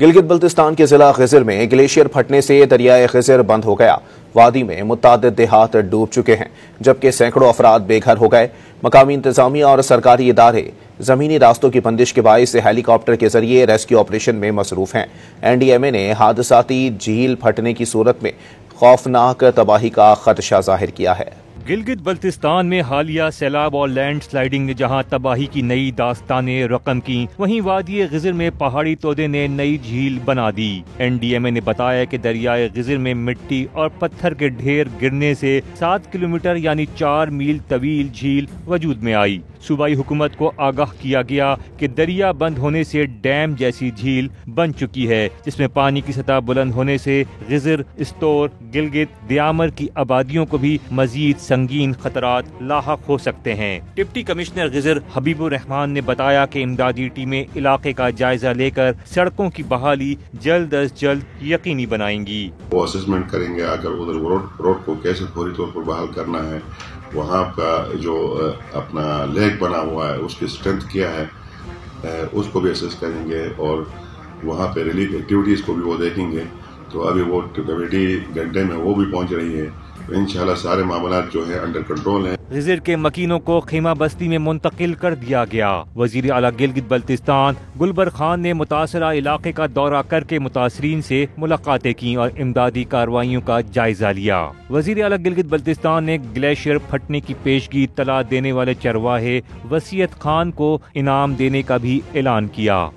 گلگت بلتستان کے ضلع خضر میں گلیشیئر پھٹنے سے دریائے خضر بند ہو گیا۔ وادی میں متعدد دیہات ڈوب چکے ہیں جبکہ سینکڑوں افراد بے گھر ہو گئے۔ مقامی انتظامیہ اور سرکاری ادارے زمینی راستوں کی بندش کے باعث ہیلی کاپٹر کے ذریعے ریسکیو آپریشن میں مصروف ہیں۔ NDMA نے حادثاتی جھیل پھٹنے کی صورت میں خوفناک تباہی کا خدشہ ظاہر کیا ہے۔ گلگت بلتستان میں حالیہ سیلاب اور لینڈ سلائیڈنگ نے جہاں تباہی کی نئی داستانیں رقم کی، وہیں وادی خضر میں پہاڑی تودے نے نئی جھیل بنا دی۔ NDMA نے بتایا کہ دریائے خضر میں مٹی اور پتھر کے ڈھیر گرنے سے 7 کلومیٹر یعنی 4 میل طویل جھیل وجود میں آئی۔ صوبائی حکومت کو آگاہ کیا گیا کہ دریا بند ہونے سے ڈیم جیسی جھیل بن چکی ہے، جس میں پانی کی سطح بلند ہونے سے خضر، استور، گلگت، دیامر کی آبادیوں کو بھی مزید سنگین خطرات لاحق ہو سکتے ہیں۔ ڈپٹی کمشنر خضر حبیب الرحمان نے بتایا کہ امدادی ٹیمیں علاقے کا جائزہ لے کر سڑکوں کی بحالی جلد از جلد یقینی بنائیں گی۔ وہ اسسمنٹ کریں گے اگر ادھر روڈ کو کیسے فوری طور پر بحال کرنا ہے، وہاں کا جو اپنا لیک بنا ہوا ہے اس کی اسٹرینتھ کیا ہے اس کو بھی اسیس کریں گے، اور وہاں پہ ریلیف ایکٹیویٹیز کو بھی وہ دیکھیں گے۔ تو ابھی وہ کمیٹی گھنٹے میں وہ بھی پہنچ رہی ہے، تو انشاءاللہ سارے معاملات جو ہے انڈر کنٹرول ہیں۔ خضر کے مکینوں کو خیمہ بستی میں منتقل کر دیا گیا۔ وزیر اعلیٰ گلگت بلتستان گلبر خان نے متاثرہ علاقے کا دورہ کر کے متاثرین سے ملاقاتیں کی اور امدادی کارروائیوں کا جائزہ لیا۔ وزیر اعلیٰ گلگت بلتستان نے گلیشیئر پھٹنے کی پیشگی اطلاع دینے والے چرواہے وصیت خان کو انعام دینے کا بھی اعلان کیا۔